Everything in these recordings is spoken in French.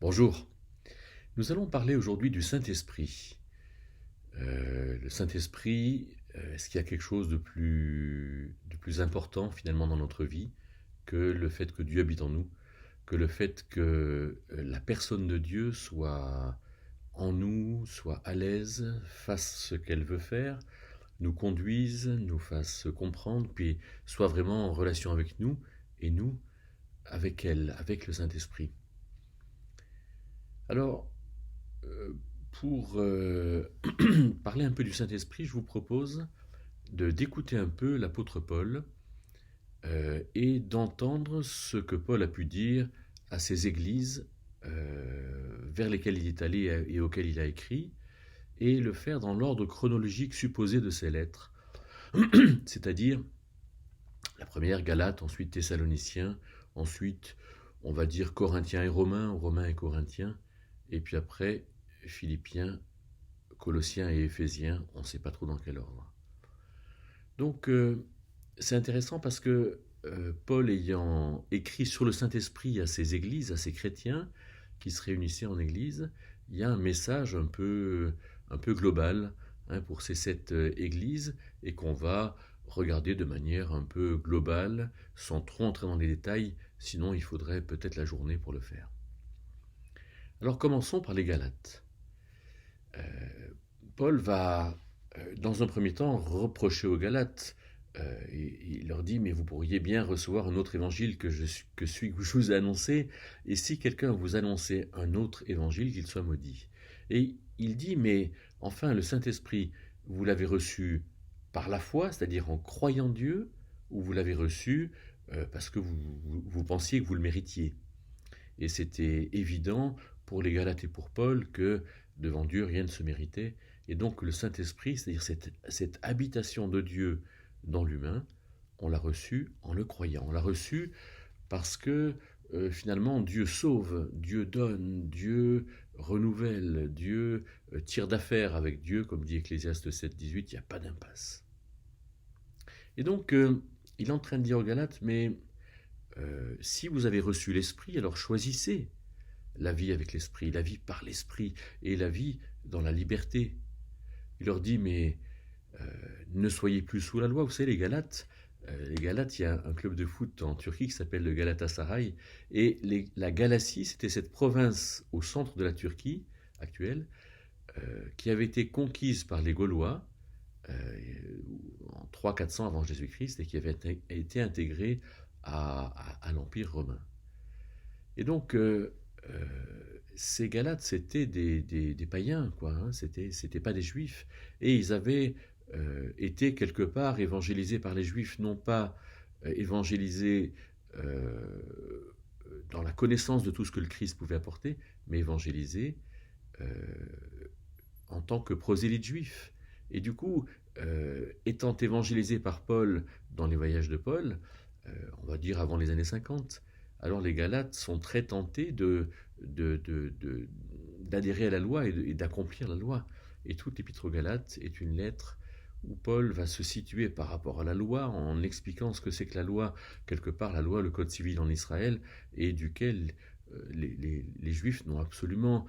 Bonjour, nous allons parler aujourd'hui du Saint-Esprit. Le Saint-Esprit, est-ce qu'il y a quelque chose de plus important finalement dans notre vie que le fait que Dieu habite en nous, que le fait que la personne de Dieu soit en nous, soit à l'aise, fasse ce qu'elle veut faire, nous conduise, nous fasse comprendre, puis soit vraiment en relation avec nous et nous avec elle, avec le Saint-Esprit. Alors, pour parler un peu du Saint-Esprit, je vous propose d'écouter un peu l'apôtre Paul et d'entendre ce que Paul a pu dire à ces églises vers lesquelles il est allé et auxquelles il a écrit, et le faire dans l'ordre chronologique supposé de ces lettres, c'est-à-dire la première Galates, ensuite Thessaloniciens, ensuite on va dire Corinthiens et Romains, Romains et Corinthiens, et puis après Philippiens, Colossiens et Éphésiens, on ne sait pas trop dans quel ordre. Donc c'est intéressant parce que Paul ayant écrit sur le Saint-Esprit à ces églises, à ces chrétiens qui se réunissaient en église, il y a un message un peu global pour ces 7 églises et qu'on va regarder de manière un peu globale, sans trop entrer dans les détails, sinon il faudrait peut-être la journée pour le faire. Alors commençons par les Galates. Paul va, dans un premier temps, reprocher aux Galates. Il leur dit, mais vous pourriez bien recevoir un autre évangile que celui que je vous ai annoncé, et si quelqu'un vous annonçait un autre évangile, qu'il soit maudit. Et il dit, mais enfin, le Saint-Esprit, vous l'avez reçu par la foi, c'est-à-dire en croyant Dieu, ou vous l'avez reçu parce que vous pensiez que vous le méritiez. Et c'était évident pour les Galates et pour Paul que devant Dieu, rien ne se méritait. Et donc le Saint-Esprit, c'est-à-dire cette habitation de Dieu dans l'humain, on l'a reçu en le croyant. On l'a reçu parce que finalement Dieu sauve, Dieu donne, Dieu renouvelle, Dieu tire d'affaire avec Dieu, comme dit Ecclésiaste 7,18, il n'y a pas d'impasse. Et donc il est en train de dire aux Galates, mais si vous avez reçu l'Esprit, alors choisissez la vie avec l'Esprit, la vie par l'Esprit et la vie dans la liberté. Il leur dit, mais ne soyez plus sous la loi. Vous savez, les Galates, il y a un club de foot en Turquie qui s'appelle le Galatasaray. Et la Galatie, c'était cette province au centre de la Turquie actuelle qui avait été conquise par les Gaulois en 300-400 avant Jésus-Christ et qui avait été intégrée à l'Empire romain. Et donc, ces Galates, c'était des païens, quoi. C'était pas des Juifs. Et ils avaient été quelque part évangélisés par les Juifs, non pas évangélisés dans la connaissance de tout ce que le Christ pouvait apporter, mais évangélisés euh, en tant que prosélytes juifs. Et du coup, étant évangélisés par Paul dans les voyages de Paul, on va dire avant les années 50, alors les Galates sont très tentés d'adhérer à la loi et d'accomplir la loi. Et toute l'Épître aux Galates est une lettre où Paul va se situer par rapport à la loi en expliquant ce que c'est que la loi, quelque part la loi, le code civil en Israël, et duquel les Juifs n'ont absolument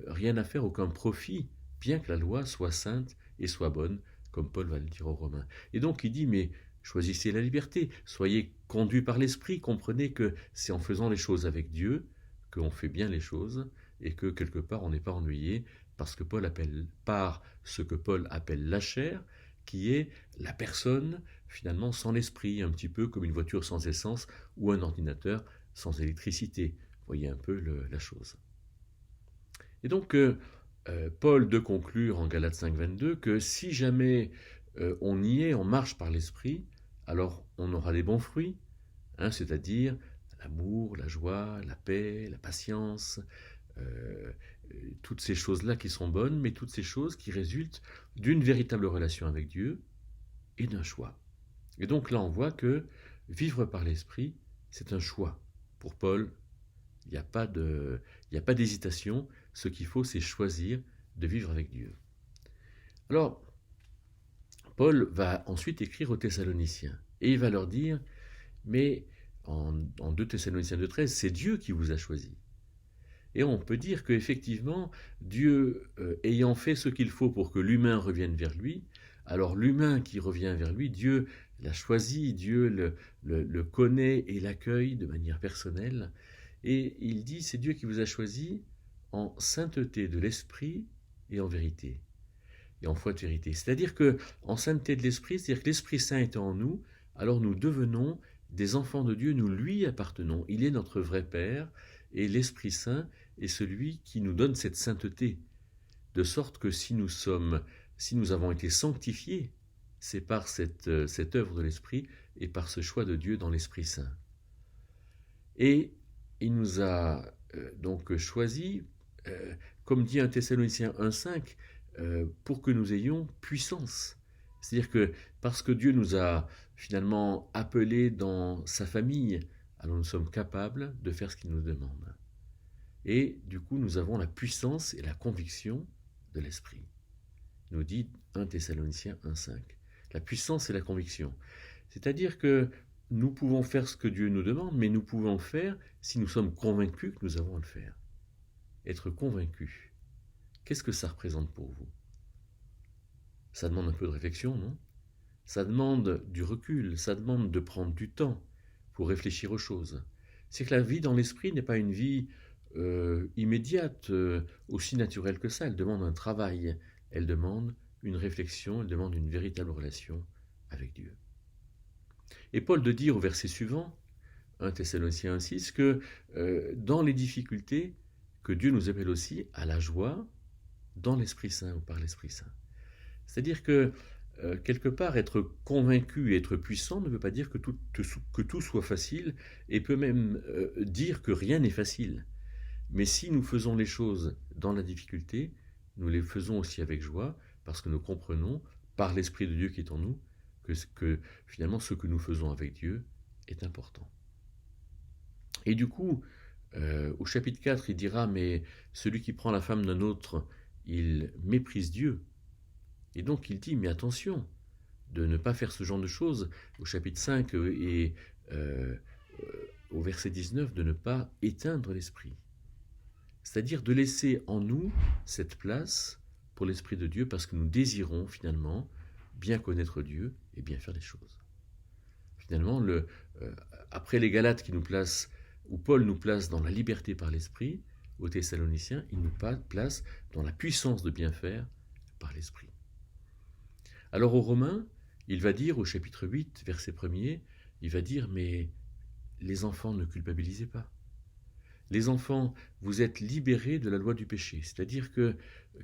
rien à faire, aucun profit, bien que la loi soit sainte et soit bonne, comme Paul va le dire aux Romains. Et donc il dit, mais choisissez la liberté, soyez conduits par l'Esprit, comprenez que c'est en faisant les choses avec Dieu qu'on fait bien les choses et que quelque part on n'est pas ennuyé parce que Paul appelle par ce que Paul appelle la chair, qui est la personne finalement sans l'esprit, un petit peu comme une voiture sans essence ou un ordinateur sans électricité. Vous voyez un peu la chose. Et donc Paul de conclure en Galates 5,22 que si jamais on y est, on marche par l'esprit, alors on aura des bons fruits, c'est-à-dire l'amour, la joie, la paix, la patience, euh, toutes ces choses-là qui sont bonnes, mais toutes ces choses qui résultent d'une véritable relation avec Dieu et d'un choix. Et donc là, on voit que vivre par l'esprit, c'est un choix. Pour Paul, il n'y a pas d'hésitation. Ce qu'il faut, c'est choisir de vivre avec Dieu. Alors, Paul va ensuite écrire aux Thessaloniciens. Et il va leur dire, mais en 2 Thessaloniciens 2,13, c'est Dieu qui vous a choisi. Et on peut dire qu'effectivement, Dieu ayant fait ce qu'il faut pour que l'humain revienne vers lui, alors l'humain qui revient vers lui, Dieu l'a choisi, Dieu le connaît et l'accueille de manière personnelle. Et il dit, c'est Dieu qui vous a choisi en sainteté de l'esprit et en vérité. Et en foi de vérité. C'est-à-dire que en sainteté de l'esprit, c'est-à-dire que l'Esprit Saint étant en nous, alors nous devenons des enfants de Dieu, nous lui appartenons. Il est notre vrai Père, et l'Esprit Saint est celui qui nous donne cette sainteté. De sorte que si nous avons été sanctifiés, c'est par cette œuvre de l'Esprit et par ce choix de Dieu dans l'Esprit Saint. Et il nous a donc choisis, comme dit 1 Thessaloniciens 1,5, pour que nous ayons puissance. C'est-à-dire que parce que Dieu nous a finalement appelés dans sa famille, alors nous sommes capables de faire ce qu'il nous demande. Et du coup, nous avons la puissance et la conviction de l'Esprit. Nous dit 1 Thessaloniciens 1,5. La puissance et la conviction. C'est-à-dire que nous pouvons faire ce que Dieu nous demande, mais nous pouvons le faire si nous sommes convaincus que nous avons à le faire. Être convaincu. Qu'est-ce que ça représente pour vous? Ça demande un peu de réflexion, non? Ça demande du recul, ça demande de prendre du temps pour réfléchir aux choses. C'est que la vie dans l'esprit n'est pas une vie immédiate, aussi naturelle que ça. Elle demande un travail, elle demande une réflexion, elle demande une véritable relation avec Dieu. Et Paul de dire au verset suivant, 1 Thessaloniciens 1,6, que dans les difficultés, que Dieu nous appelle aussi à la joie dans l'Esprit Saint ou par l'Esprit Saint. C'est-à-dire que quelque part, être convaincu et être puissant ne veut pas dire que tout soit facile, et peut même dire que rien n'est facile. Mais si nous faisons les choses dans la difficulté, nous les faisons aussi avec joie, parce que nous comprenons, par l'Esprit de Dieu qui est en nous, que finalement ce que nous faisons avec Dieu est important. Et du coup, au chapitre 4, il dira, mais celui qui prend la femme d'un autre, il méprise Dieu. Et donc il dit, mais attention, de ne pas faire ce genre de choses, au chapitre 5 et au verset 19, de ne pas éteindre l'esprit. C'est-à-dire de laisser en nous cette place pour l'Esprit de Dieu, parce que nous désirons finalement bien connaître Dieu et bien faire les choses. Finalement, après les Galates qui nous placent, où Paul nous place dans la liberté par l'Esprit, aux Thessaloniciens, il nous place dans la puissance de bien faire par l'Esprit. Alors aux Romains, il va dire au chapitre 8, verset 1er, il va dire, mais les enfants, ne culpabilisez pas. Les enfants, vous êtes libérés de la loi du péché. C'est-à-dire que,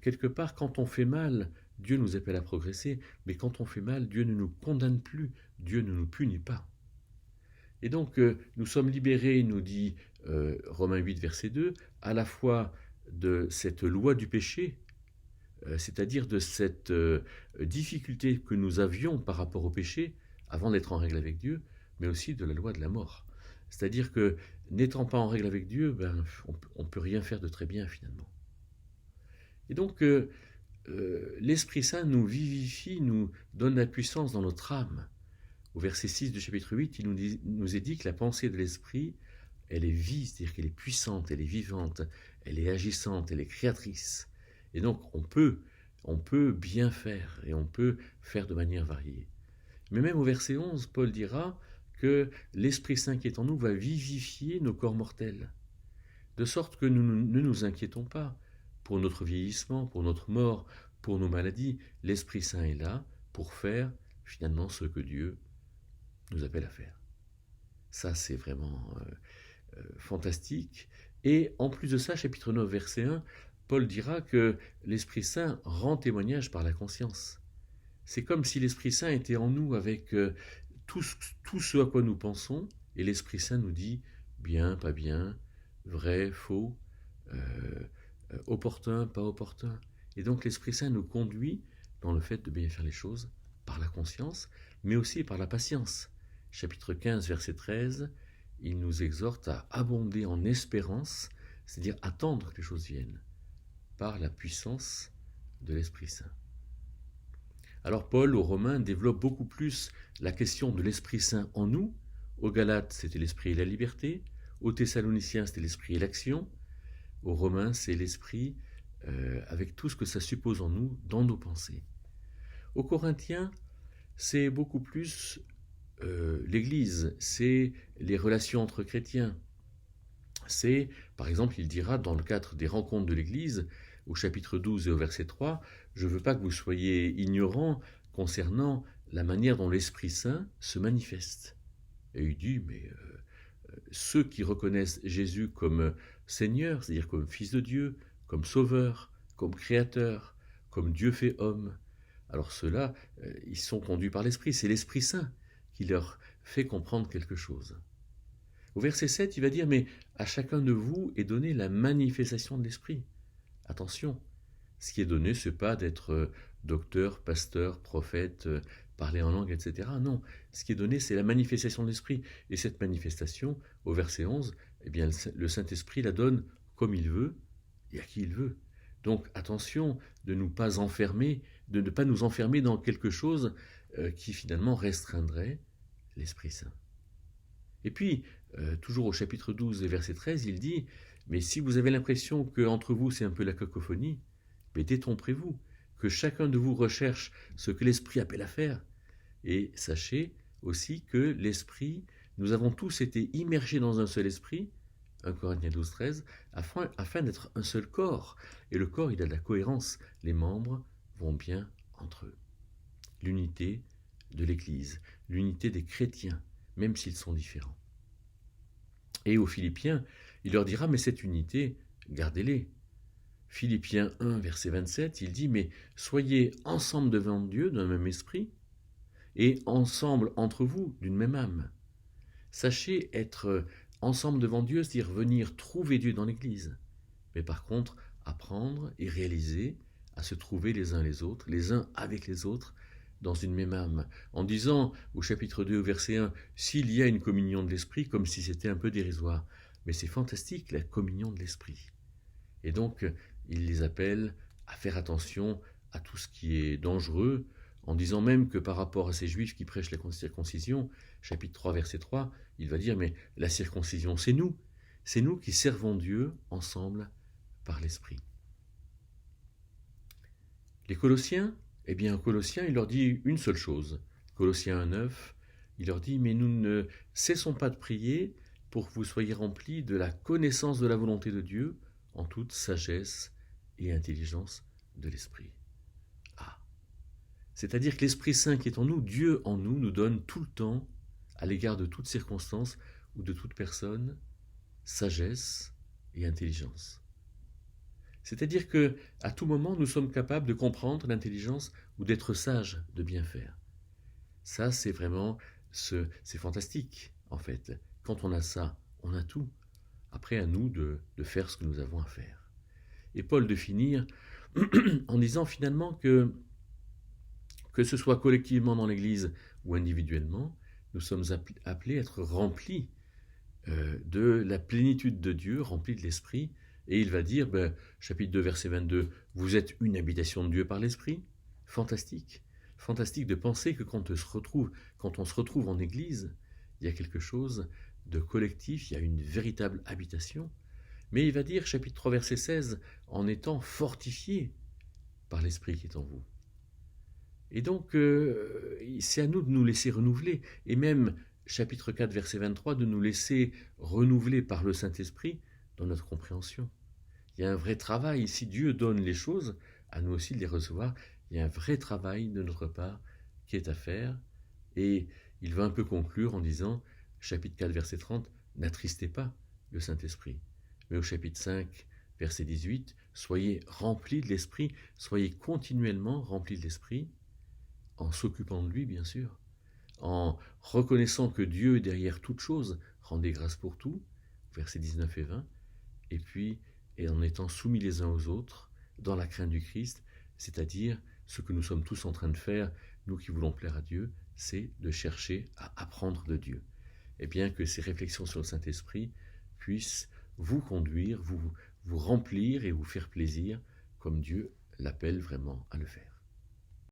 quelque part, quand on fait mal, Dieu nous appelle à progresser, mais quand on fait mal, Dieu ne nous condamne plus, Dieu ne nous punit pas. Et donc, nous sommes libérés, nous dit Romains 8, verset 2, à la fois de cette loi du péché, c'est-à-dire de cette difficulté que nous avions par rapport au péché, avant d'être en règle avec Dieu, mais aussi de la loi de la mort. C'est-à-dire que, n'étant pas en règle avec Dieu, on ne peut rien faire de très bien finalement. Et donc, l'Esprit Saint nous vivifie, nous donne la puissance dans notre âme. Au verset 6 du chapitre 8, il nous est dit que la pensée de l'Esprit, elle est vive, c'est-à-dire qu'elle est puissante, elle est vivante, elle est agissante, elle est créatrice. Et donc, on peut bien faire, et on peut faire de manière variée. Mais même au verset 11, Paul dira que l'Esprit Saint qui est en nous va vivifier nos corps mortels, de sorte que nous ne nous inquiétons pas pour notre vieillissement, pour notre mort, pour nos maladies. L'Esprit Saint est là pour faire finalement ce que Dieu nous appelle à faire. Ça, c'est vraiment fantastique. Et en plus de ça, chapitre 9, verset 1, Paul dira que l'Esprit Saint rend témoignage par la conscience. C'est comme si l'Esprit Saint était en nous avec tout ce à quoi nous pensons, et l'Esprit Saint nous dit bien, pas bien, vrai, faux, opportun, pas opportun. Et donc l'Esprit Saint nous conduit dans le fait de bien faire les choses par la conscience, mais aussi par la patience. Chapitre 15, verset 13, il nous exhorte à abonder en espérance, c'est-à-dire attendre que les choses viennent, par la puissance de l'Esprit Saint. Alors Paul, aux Romains, développe beaucoup plus la question de l'Esprit Saint en nous. Aux Galates, c'était l'Esprit et la liberté. Aux Thessaloniciens, c'était l'Esprit et l'action. Aux Romains, c'est l'esprit avec tout ce que ça suppose en nous, dans nos pensées. Aux Corinthiens, c'est beaucoup plus l'Église, c'est les relations entre chrétiens. C'est, par exemple, il dira dans le cadre des rencontres de l'Église, au chapitre 12 et au verset 3, « Je ne veux pas que vous soyez ignorants concernant la manière dont l'Esprit Saint se manifeste. » Et il dit, mais ceux qui reconnaissent Jésus comme Seigneur, c'est-à-dire comme Fils de Dieu, comme Sauveur, comme Créateur, comme Dieu fait homme, alors ceux-là, ils sont conduits par l'Esprit. C'est l'Esprit Saint qui leur fait comprendre quelque chose. Au verset 7, il va dire, mais à chacun de vous est donnée la manifestation de l'Esprit. Attention, ce qui est donné, ce n'est pas d'être docteur, pasteur, prophète, parler en langue, etc. Non, ce qui est donné, c'est la manifestation de l'Esprit. Et cette manifestation, au verset 11, eh bien, le Saint-Esprit la donne comme il veut et à qui il veut. Donc attention de ne pas enfermer, de ne pas nous enfermer dans quelque chose qui finalement restreindrait l'Esprit Saint. Et puis, toujours au chapitre 12 et verset 13, il dit « Mais si vous avez l'impression qu'entre vous c'est un peu la cacophonie, mais détromperez-vous, que chacun de vous recherche ce que l'Esprit appelle à faire. Et sachez aussi que l'Esprit, nous avons tous été immergés dans un seul Esprit, 1 Corinthiens 12, 13, afin d'être un seul corps. Et le corps, il a de la cohérence. Les membres vont bien entre eux. L'unité de l'Église, l'unité des chrétiens, même s'ils sont différents. Et aux Philippiens, il leur dira, mais cette unité, gardez-les. Philippiens 1, verset 27, il dit, mais soyez ensemble devant Dieu d'un même esprit, et ensemble entre vous d'une même âme. Sachez être ensemble devant Dieu, c'est-à-dire venir trouver Dieu dans l'Église. Mais par contre, apprendre et réaliser à se trouver les uns avec les autres, dans une même âme, en disant au chapitre 2, verset 1, s'il y a une communion de l'Esprit, comme si c'était un peu dérisoire. Mais c'est fantastique, la communion de l'Esprit. Et donc, il les appelle à faire attention à tout ce qui est dangereux, en disant même que par rapport à ces Juifs qui prêchent la circoncision, chapitre 3, verset 3, il va dire, mais la circoncision, c'est nous qui servons Dieu ensemble par l'Esprit. Les Colossiens, eh bien, Colossiens, il leur dit une seule chose. Colossiens 1, 9, il leur dit, mais nous ne cessons pas de prier pour que vous soyez remplis de la connaissance de la volonté de Dieu en toute sagesse et intelligence de l'Esprit. Ah, c'est-à-dire que l'Esprit Saint qui est en nous, Dieu en nous, nous donne tout le temps, à l'égard de toute circonstance ou de toute personne, sagesse et intelligence. C'est-à-dire que à tout moment, nous sommes capables de comprendre l'intelligence ou d'être sages, de bien faire. Ça, c'est vraiment, c'est fantastique, en fait. Quand on a ça, on a tout. Après, à nous de faire ce que nous avons à faire. Et Paul de finir en disant finalement que ce soit collectivement dans l'Église ou individuellement, nous sommes appelés à être remplis de la plénitude de Dieu, remplis de l'Esprit. Et il va dire, chapitre 2, verset 22, « Vous êtes une habitation de Dieu par l'Esprit » Fantastique. Fantastique de penser que quand on se retrouve en Église, il y a quelque chose de collectif, il y a une véritable habitation. Mais il va dire, chapitre 3, verset 16, « En étant fortifié par l'Esprit qui est en vous ». Et donc, c'est à nous de nous laisser renouveler. Et même, chapitre 4, verset 23, de nous laisser renouveler par le Saint-Esprit dans notre compréhension. Il y a un vrai travail. Si Dieu donne les choses, à nous aussi de les recevoir. Il y a un vrai travail de notre part qui est à faire. Et il va un peu conclure en disant, chapitre 4, verset 30, « N'attristez pas le Saint-Esprit ». Mais au chapitre 5, verset 18, « Soyez remplis de l'Esprit, soyez continuellement remplis de l'Esprit, en s'occupant de lui, bien sûr, en reconnaissant que Dieu est derrière toute chose, rendez grâce pour tout, versets 19 et 20, et puis, et en étant soumis les uns aux autres, dans la crainte du Christ, c'est-à-dire ce que nous sommes tous en train de faire, nous qui voulons plaire à Dieu, c'est de chercher à apprendre de Dieu. Et bien que ces réflexions sur le Saint-Esprit puissent vous conduire, vous remplir et vous faire plaisir, comme Dieu l'appelle vraiment à le faire.